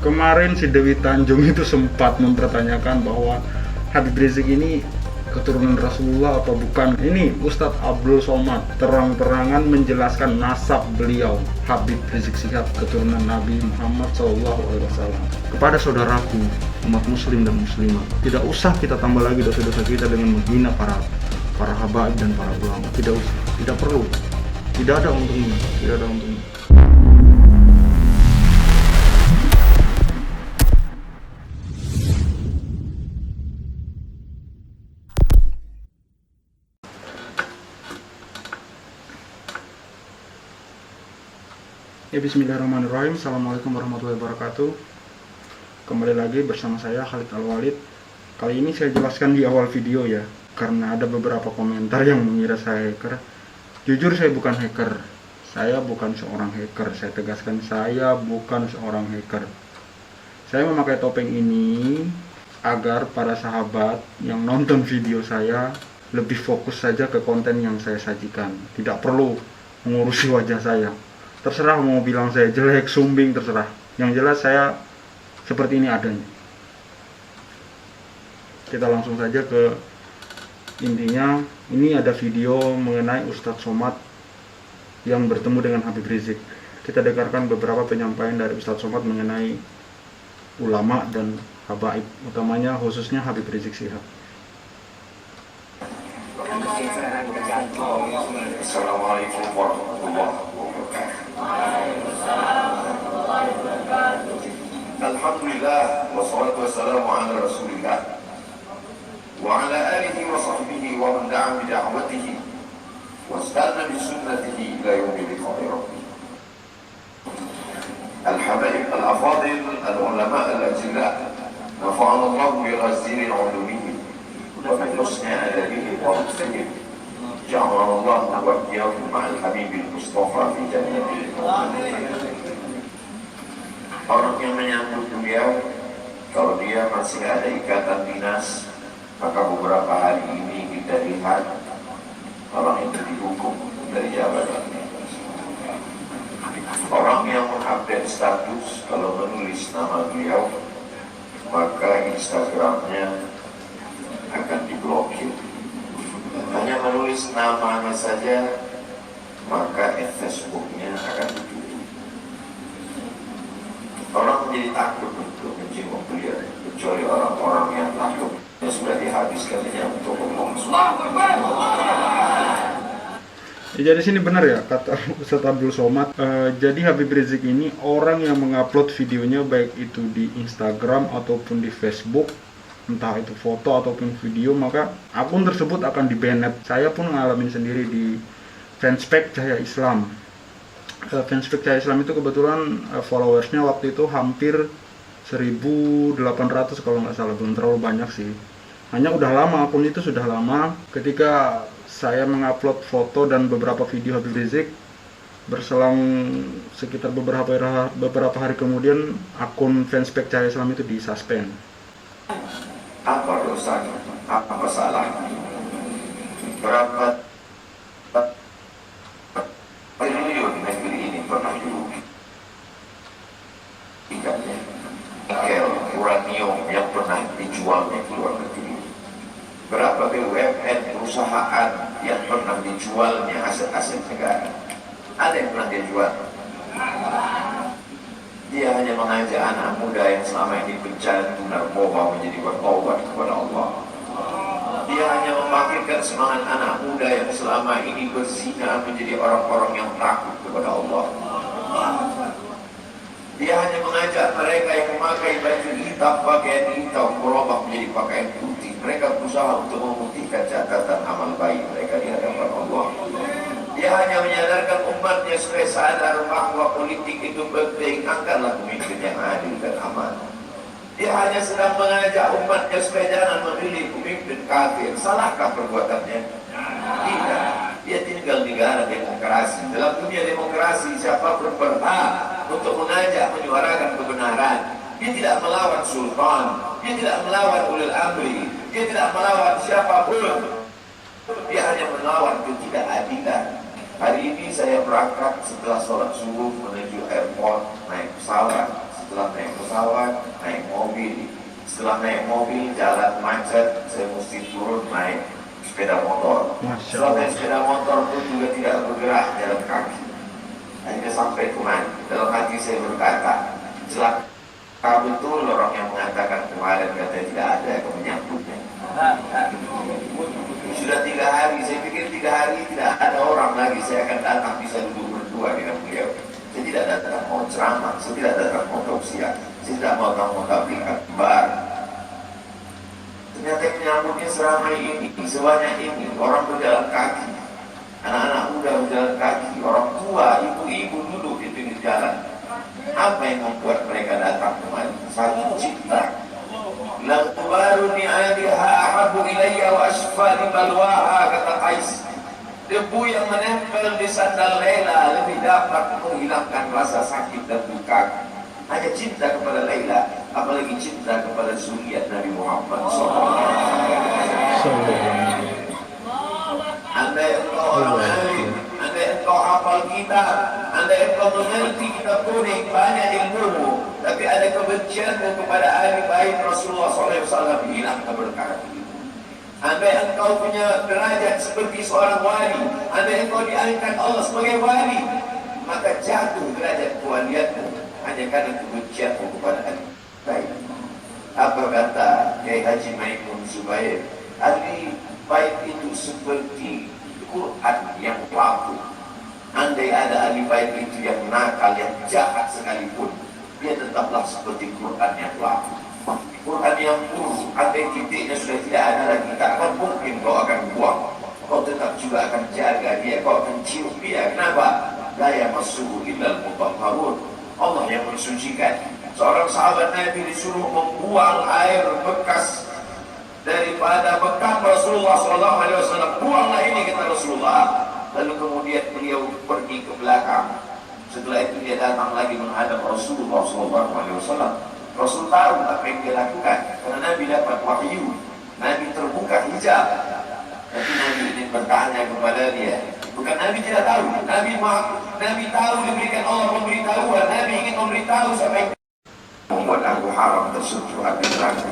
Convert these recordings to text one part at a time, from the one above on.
Kemarin si Dewi Tanjung itu sempat mempertanyakan bahwa Habib Rizik ini keturunan Rasulullah apa bukan. Ini Ustadz Abdul Somad terang-terangan menjelaskan nasab beliau, Habib Rizik Syihab, keturunan Nabi Muhammad SAW. Kepada saudaraku umat muslim dan muslimah, tidak usah kita tambah lagi dosa-dosa kita dengan menghina para habaib dan para ulama. Tidak usah, tidak perlu, tidak ada untungnya, tidak ada untungnya. Ya, bismillahirrahmanirrahim. Assalamualaikum warahmatullahi wabarakatuh. Kembali lagi bersama saya Khalid Al-Walid. Kali ini saya jelaskan di awal video ya, karena ada beberapa komentar yang mengira saya hacker. Jujur saya bukan hacker. Saya bukan seorang hacker. Saya tegaskan, saya bukan seorang hacker. Saya memakai topeng ini agar para sahabat yang nonton video saya lebih fokus saja ke konten yang saya sajikan. Tidak perlu mengurusi wajah saya. Terserah mau bilang saya jelek, sumbing, terserah. Yang jelas saya seperti ini adanya. Kita langsung saja ke intinya. Ini ada video mengenai Ustadz Somad yang bertemu dengan Habib Rizik. Kita dengarkan beberapa penyampaian dari Ustadz Somad mengenai ulama dan habaib, utamanya khususnya Habib Rizik Syihab. Assalamualaikum warahmatullahi wabarakatuh. Alhamdulillah wassalatu wassalamu ala Rasulillah wa ala alihi wa sahbihi wa man da'a bi da'watihi wastanna bi sunnatihi ila yaumil qiyamah. Al-habaib al-afadil al-ulama al-ajilla nafa'ana Allah bi ghazil 'ulumihim wa bi husni adabihim wa husnihim. Ja'alana Allah wa iyyakum ma'al habibil mustafa fi jannatil khuldi. Orang yang menyambut beliau, kalau dia masih ada ikatan dinas, maka beberapa hari ini kita lihat orang itu dihukum dari jabatannya. Orang yang mengupdate status, kalau menulis nama beliau, maka Instagramnya akan diblokir. Hanya menulis namanya saja, maka Facebooknya akan ditutup. Orang menjadi takut untuk menjenguk beliau, kecuali orang-orang yang takut yang sudah dihabiskannya untuk ngomong. Ya, jadi sini benar ya kata Ustadz Abdul Somad. Jadi Habib Rizik ini orang yang mengupload videonya baik itu di Instagram ataupun di Facebook, entah itu foto ataupun video, maka akun tersebut akan di-banned. Saya pun ngalamin sendiri di fanspage Cahaya Islam. Fanspage Cahaya Islam itu kebetulan followersnya waktu itu hampir 1.800 kalau nggak salah, belum terlalu banyak sih. Hanya udah lama, akun itu sudah lama. Ketika saya mengupload foto dan beberapa video Habib Rizik, berselang sekitar beberapa hari kemudian akun fanspage Cahaya Islam itu disuspend. Apa dosanya? Apa salahnya? Berapa triliun negeri ini pernah dirugikan? Nikel, uranium yang pernah dijualnya ke luar negeri. Berapa BUMN perusahaan yang pernah dijualnya aset-aset negara? Ada yang pernah dia jual? Dia hanya mengajak anak muda yang selama ini pecandu narkoba menjadi bertobat kepada Allah. Dia hanya membangkitkan semangat anak muda yang selama ini berzina menjadi orang-orang yang takut kepada Allah. Dia hanya mengajak mereka yang memakai baju hitam, pakaian hitam, berubah menjadi pakaian putih. Mereka berusaha untuk memutihkan catatan amal baik mereka di hadapan Allah. Dia hanya menyadarkan umatnya supaya sadar bahwa politik itu penting, angkatlah pemimpin yang adil dan aman. Dia hanya sedang mengajak umatnya supaya jangan memilih pemimpin kafir. Salahkah perbuatannya? Tidak. Dia tinggal di negara demokrasi. Dalam dunia demokrasi, siapapun berhak untuk mengajak menyuarakan kebenaran. Dia tidak melawan sultan, dia tidak melawan ulil amri, dia tidak melawan siapapun. Dia hanya melawan ketidakadilan. Hari ini saya berangkat setelah sholat subuh menuju airport naik pesawat setelah naik pesawat, naik mobil. Setelah naik mobil, jalan macet, saya mesti turun naik sepeda motor. Setelah naik sepeda motor pun juga tidak bergerak, jalan kaki. Akhirnya sampai kemana? Dalam hati saya berkata, celaka betul orang yang mengatakan kemarin katanya tidak ada yang menyambutnya. Sudah 3 hari, saya pikir 3 hari tidak ada orang lagi, saya akan datang bisa duduk berdua dengan beliau. Saya tidak datang mau ceramah, saya tidak datang mau tausiah, saya tidak mau tablik akbar. Ternyata yang menyambutnya seramai ini, sebanyak ini, orang berjalan kaki, anak-anak muda berjalan kaki, orang tua, ibu-ibu duduk di pinggir jalan. Apa yang membuat mereka datang kemari? Satu cinta. Lakubaruni aliha ahabu ilayya wa asfali balwaha, kata Qais. Debu yang menempel di sandal Laila lebih dapat menghilangkan rasa sakit dan duka. Hanya cinta kepada Laila, apalagi cinta kepada zuriat Nabi Muhammad SAW. Andai engkau orang alim, andai engkau hafal kitab, andai engkau mengerti kitab kuning, banyak ilmumu, tapi ada kebencianmu kepada ahli bait Rasulullah SAW, hilang keberkahan itu. Andai engkau punya derajat seperti seorang wali, andai engkau diangkat Allah sebagai wali, maka jatuh derajat kewalianmu hanya karena kebencianmu kepada ahli bait. Apa kata Kiai Haji Maimun Zubair? Ahli bait itu seperti Quran yang laku. Andai ada ahli bait itu yang nakal, yang jahat sekalipun, dia tetaplah seperti Quran yang laku. Quran yang buruk, andai titiknya sudah tidak ada lagi, tak akan mungkin kau akan buang. Kau tetap juga akan jaga dia, kau akan cium dia. Kenapa? La yamassuhu illal mutahharun. Allah yang mensucikan. Seorang sahabat Nabi disuruh membuang air bekas daripada bekam Rasulullah SAW. Buanglah ini, kata Rasulullah. Lalu kemudian beliau pergi ke belakang. Setelah itu dia datang lagi menghadap Rasulullah SAW. Rasul tahu apa yang dia lakukan, karena Nabi dapat wahyu. Nabi terbuka hijab, tapi Nabi ingin bertanya kepada dia. Bukan Nabi tidak tahu, Nabi tahu, diberikan Allah pemberitahuan. Nabi ingin memberitahu siapa yang membuat aku haram tersentuh api neraka.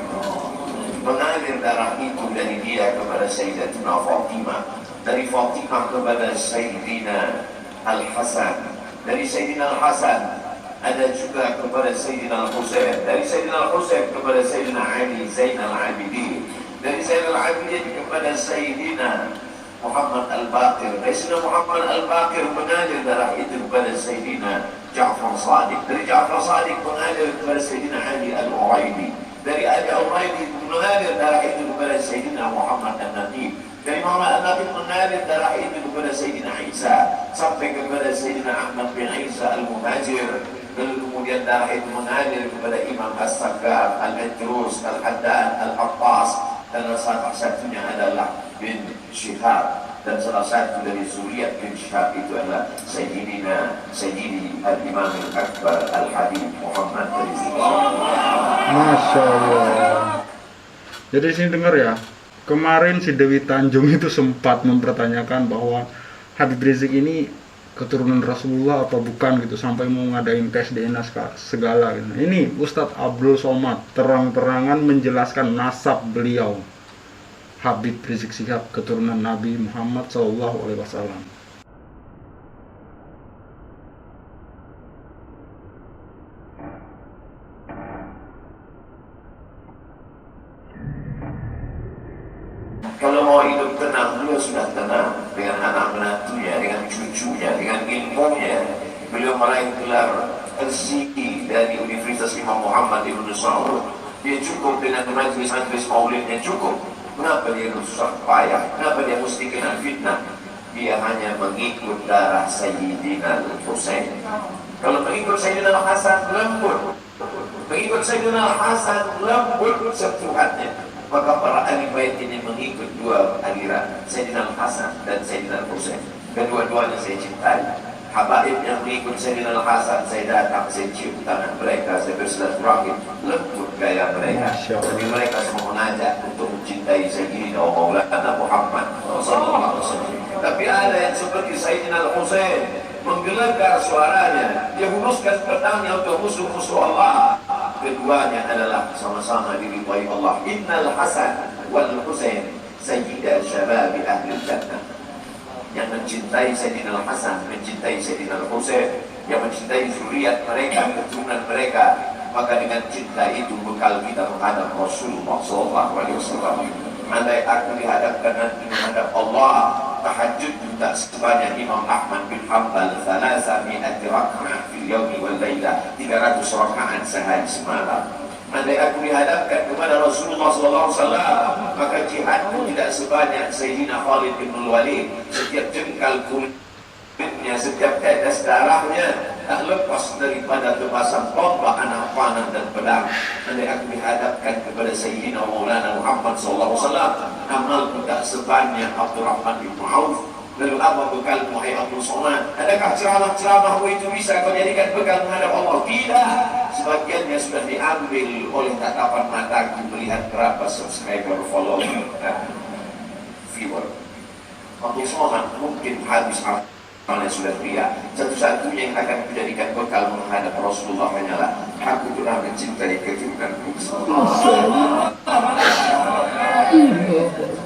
Mengalir darah itu dari dia kepada Sayyidatina Fatimah, dari Fatimah kepada Sayyidina Al-Hasan, dari Sayyidina Al-Hasan ada juga kepada Sayyidina Al-Husain, dari Sayyidina Al-Husain kepada Sayyidina Ali Zainal Abidin, dari Zainal Abidin kepada Sayyidina Muhammad Al-Baqir, dari Sayyidina Muhammad Al-Baqir mengalir darah itu kepada Sayyidina Ja'far Sadiq, dari Ja'far Sadiq mengalir kepada Sayyidina Ali Al-Uwaidi, dari Ali Al-Uwaidi mengalir darah itu kepada Sayyidina Muhammad Al-Nabi, dari Muhammad Al-Nabi mengalir darah itu kepada Sayyidina Isa sampai kepada Sayyidina Ahmad bin Isa Al-Muhajir. Lalu kemudian darah itu mengalir kepada Imam As-Saqqar, Al-Idrus, Al-Haddan, Al-Abbas, dan salah satunya adalah bin Syihab, dan salah satu dari zuriat bin Syihab itu adalah Sayyidi Al-Imam Al-Akbar Al-Habib Muhammad Rizik. Masya Allah. Jadi sini dengar ya, kemarin si Dewi Tanjung itu sempat mempertanyakan bahwa Habib Rizik ini keturunan Rasulullah apa bukan gitu, sampai mau ngadain tes DNA segala gitu. Ini Ustadz Abdul Somad terang-terangan menjelaskan nasab beliau, Habib Rizik Syihab, keturunan Nabi Muhammad SAW. Kalau mau hidup tenang, beliau sudah tenang dengan anak menantunya, dengan cucunya, dengan ilmunya. Beliau meraih gelar LC dari Universitas Imam Muhammad Ibn Saud. Dia cukup dengan majlis-majlis maulidnya cukup. Kenapa dia susah payah? Kenapa dia mesti kena fitnah? Dia hanya mengikut darah Sayyidina Al-Husain. Kalau mengikut Sayyidina Al-Hasan lembut, mengikut Sayyidina Al-Hasan lembut sentuhannya. Maka para ahli bait ini mengikut dua aliran, Sayyidina Al-Hasan dan Sayyidina Al-Husain. Kedua-duanya saya cintai. Habaib yang mengikut Sayyidina Al-Hasan, saya datang, saya cium tangan mereka, saya bersilaturahim, lembut gaya mereka. Tapi mereka semua mengajak untuk mencintai Sayyidina Maulana Muhammad SAW. Tapi ada yang seperti Sayyidina Al-Husain, menggelegar suaranya, dia hunuskan pedangnya untuk musuh-musuh Allah. Keduanya adalah sama-sama diridhai Allah. Innal Hasan wal Husain sayyida syababi ahli jannah. Yang mencintai Sayyidina Hasan, mencintai Sayyidina Husain, yang mencintai zuriat mereka, keturunan mereka, maka dengan cinta itu bekal kita menghadap Rasulullah SAW. Andai aku dihadapkan nanti menghadap Allah, tahajud tak sebanyak Imam Ahmad bin Hanbal, thalatha mi'ati raka'ah fil yawmi wal layla, 300 rakaat sehari semalam. Andai aku dihadapkan kepada Rasulullah SAW, maka jihadku tidak sebanyak Sayyidina Khalid bin Walid. Setiap jengkal kulitnya, setiap tetes darahnya tak lepas daripada tebasan tombak, anak panah dan pedang. Andai aku dihadapkan kepada Sayyidina Maulana Muhammad SAW, amalku tak sebanyak Abdurrahman bin Auf. Lalu apa bekalmu, hai Abdul Somad? Adakah ceramah-ceramahmu itu bisa kau jadikan bekal menghadap Allah? Tidak. Sebagiannya sudah diambil oleh tatapan mataku melihat berapa subscriber, follower, dan viewer. Abdul Somad mungkin habis amalnya sudah ria. Satu-satunya yang akan dijadikan bekal menghadap Rasulullah hanyalah aku telah mencintai keturunanku.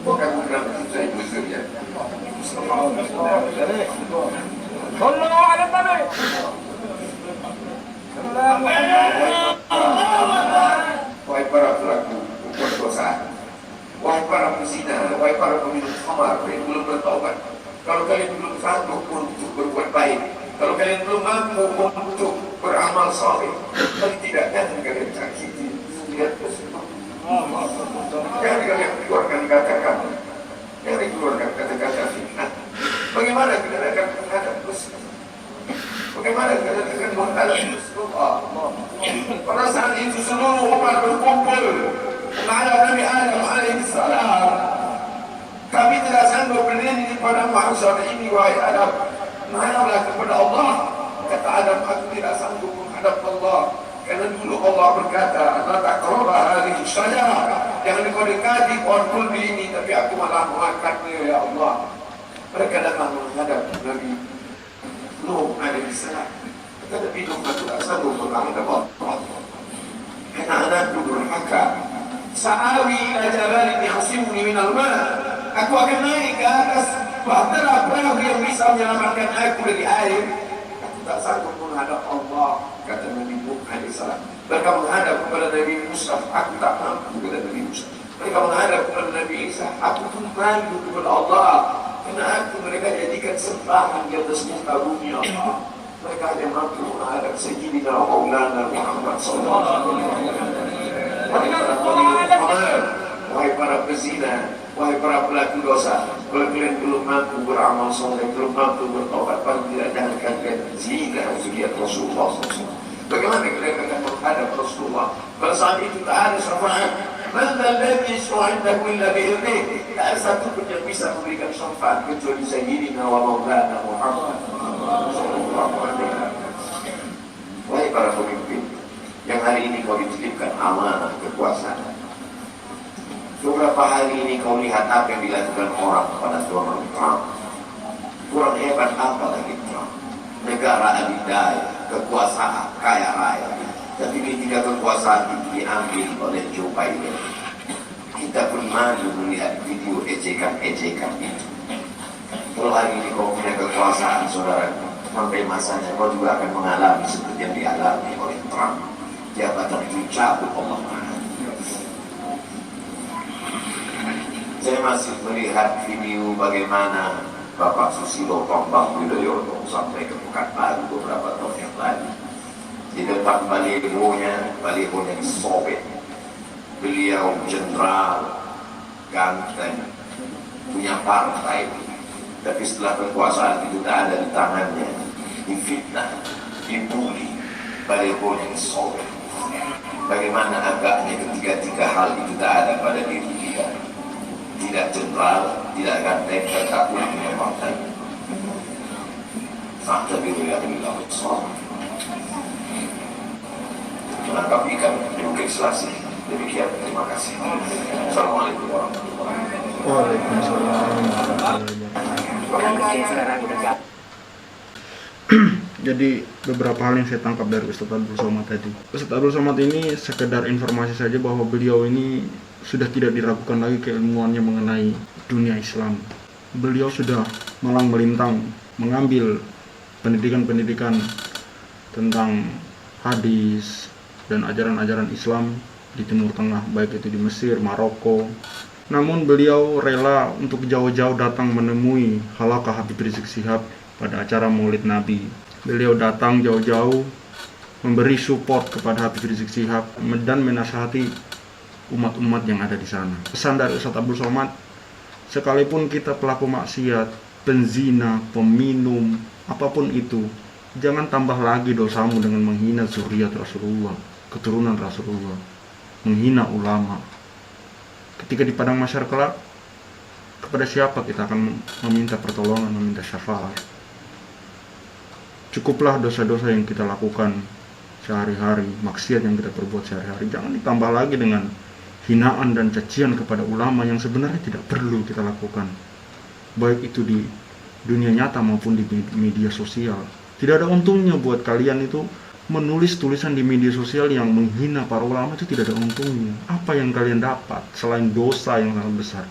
Bukan telah mencintai musuhnya. Sallallahu alaihi wasallam. Wahai para pelaku dosa, wahai para pezina, wahai para peminum khamar yang belum bertaubat, kalau kalian belum sanggup untuk berbuat baik, kalau kalian belum mampu untuk beramal saleh, paling tidak jangan kalian sakiti lihat tersebut. Jangan kalian keluarkan kata-kata, jangan keluarkan kata-kata fitnah. Bagaimana kita akan menghadap Rasulullah? Bagaimana kita akan menghadap Rasulullah? Pada saat itu seluruh umat berkumpul menghadap Nabi Adam alaihissalam. Kami tidak sanggup berdiri di padang mahsyar ini, wahai Adam, menghadaplah kepada Allah. Kata Adam, aku tidak sanggup menghadap Allah, karena dulu Allah berkata, la taqrabu hadhihi syajarah, jangan kau dekati pohon kulbi ini, tapi aku malah memakannya, ya Allah. Mereka datang menghadap Nabi Nuh alaihissalam, tetapi Nuh tidak sanggup menghadap Allah. Karena anakku durhaka. Sa'awi ila jabalin yahsimuni minal ma', aku akan naik ke atas bahtera perahu yang bisa menyelamatkan aku dari air. Aku tak sanggup menghadap Allah, kata Nabi Nuh alaihissalam. Mereka menghadap kepada Nabi Musa, aku tak mampu kepada Nabi Musa. Mereka menghadap kepada Nabi Isa, aku pun malu kepada Allah, karena aku mereka jadikan sembahan di atas muka bumi Allah. Mereka hanya mampu menghadap Sayyidina Maulana Muhammad SAW. Wahai para pezina, wahai para pelaku dosa, kalau kalian belum mampu beramal soleh, belum mampu bertobat, paling tidak jangan kalian zina untuk lihat Rasulullah SAW. Bagaimana kalian akan menghadap Rasulullah? Pada saat itu tak ada syafaat. Man alladhi yashfa'u illa bi'idhnihi. Tak ada satu pun yang bisa memberikan syafaat kecuali Sayyidina wa Maulana Muhammad sallallahu alaihi wasallam. Wahai para pemimpin yang hari ini kau dititipkan amanah kekuasaan, beberapa hari ini kau lihat apa yang dilakukan orang kepada Donald Trump. Kurang hebat apa lagi Trump? Negara adidaya, kekuasaan, kaya raya, tapi ketika kekuasaan itu diambil oleh Joe Biden, kita pun malu melihat video ejekan-ejekan itu. Kalau hari ini kau punya kekuasaan, saudara, sampai masanya kau juga akan mengalami seperti yang dialami oleh Trump. Jabatan itu cabut Allah. Saya masih melihat video bagaimana Bapak Susilo Bambang Yudhoyono sampai ke Pekanbaru beberapa tahun yang lalu. Di depan balihonya disobek. Beliau jenderal, ganteng, punya partai, tapi setelah kekuasaan itu tak ada di tangannya, difitnah, dibully, balihonya disobek. Bagaimana agaknya ketiga-tiga hal itu tak ada pada diri dia. Tidak jenderal, tidak ganteng, tetap punya partai. Fakta biru yang bilang menangkap ikan di Selasih. Demikian, terima kasih. Assalamualaikum warahmatullahi wabarakatuh. Waalaikumsalam warahmatullahi wabarakatuh. Jadi beberapa hal yang saya tangkap dari Ustadz Abdul Somad tadi. Ustadz Abdul Somad ini sekedar informasi saja bahwa beliau ini sudah tidak diragukan lagi keilmuannya mengenai dunia Islam. Beliau sudah malang melintang mengambil pendidikan-pendidikan tentang hadis dan ajaran-ajaran Islam di Timur Tengah, baik itu di Mesir, Maroko. Namun beliau rela untuk jauh-jauh datang menemui Halaqah Habib Rizik Syihab pada acara Maulid Nabi. Beliau datang jauh-jauh memberi support kepada Habib Rizik Syihab dan menasihati umat-umat yang ada di sana. Pesan dari Ustadz Abdul Somad, sekalipun kita pelaku maksiat, penzina, peminum, apapun itu, jangan tambah lagi dosamu dengan menghina zuriat Rasulullah, keturunan Rasulullah, menghina ulama. Ketika di padang mahsyar kelak, kepada siapa kita akan meminta pertolongan, meminta syafaat? Cukuplah dosa-dosa yang kita lakukan sehari-hari, maksiat yang kita perbuat sehari-hari. Jangan ditambah lagi dengan hinaan dan cacian kepada ulama yang sebenarnya tidak perlu kita lakukan, baik itu di dunia nyata maupun di media sosial. Tidak ada untungnya buat kalian itu menulis tulisan di media sosial yang menghina para ulama, itu tidak ada untungnya. Apa yang kalian dapat selain dosa yang sangat besar?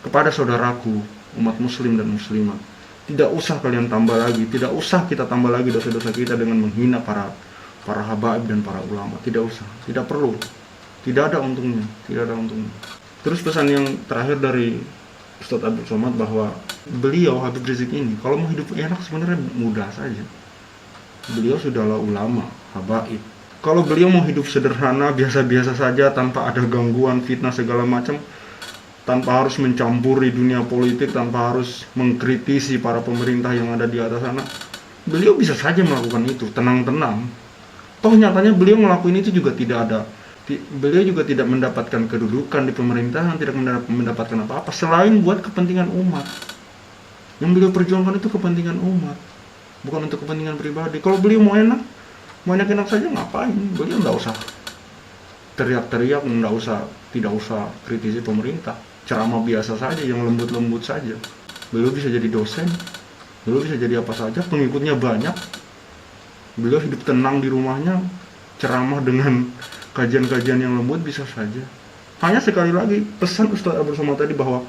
Kepada saudaraku umat muslim dan muslimat, tidak usah kalian tambah lagi, tidak usah kita tambah lagi dosa-dosa kita dengan menghina para habaib dan para ulama. Tidak usah, tidak perlu, tidak ada untungnya, tidak ada untungnya. Terus pesan yang terakhir dari Ustadz Abdul Somad bahwa beliau Habib Rizik ini kalau mau hidup enak sebenarnya mudah saja. Beliau sudahlah ulama, habaib. Kalau beliau mau hidup sederhana, biasa-biasa saja, tanpa ada gangguan, fitnah segala macam, tanpa harus mencampuri dunia politik, tanpa harus mengkritisi para pemerintah yang ada di atas sana, beliau bisa saja melakukan itu, tenang-tenang. Toh nyatanya beliau ngelakuin itu juga beliau juga tidak mendapatkan kedudukan di pemerintahan, tidak mendapatkan apa-apa, selain buat kepentingan umat. Yang beliau perjuangkan itu kepentingan umat, bukan untuk kepentingan pribadi. Kalau beliau mau enak saja, ngapain? Beliau nggak usah teriak-teriak, tidak usah kritisi pemerintah. Ceramah biasa saja, yang lembut-lembut saja. Beliau bisa jadi dosen, beliau bisa jadi apa saja, pengikutnya banyak. Beliau hidup tenang di rumahnya, ceramah dengan kajian-kajian yang lembut bisa saja. Hanya sekali lagi pesan Ustadz Abdul Somad tadi bahwa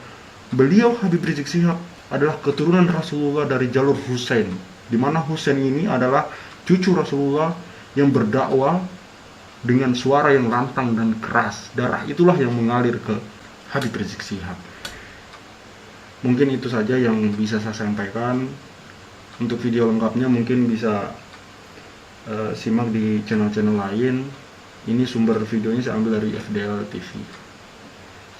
beliau Habib Rizik Syihab adalah keturunan Rasulullah dari jalur Husain, di mana Husain ini adalah cucu Rasulullah yang berdakwah dengan suara yang lantang dan keras. Darah itulah yang mengalir ke Habib Rizik Syihab. Mungkin itu saja yang bisa saya sampaikan. Untuk video lengkapnya mungkin bisa simak di channel-channel lain. Ini sumber videonya saya ambil dari FDL TV.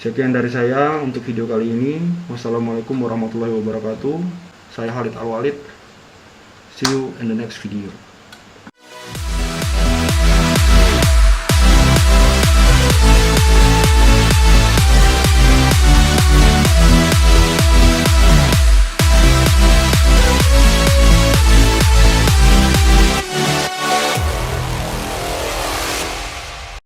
Sekian dari saya untuk video kali ini. Wassalamualaikum warahmatullahi wabarakatuh. Saya Khalid Al-Walid. See you in the next video.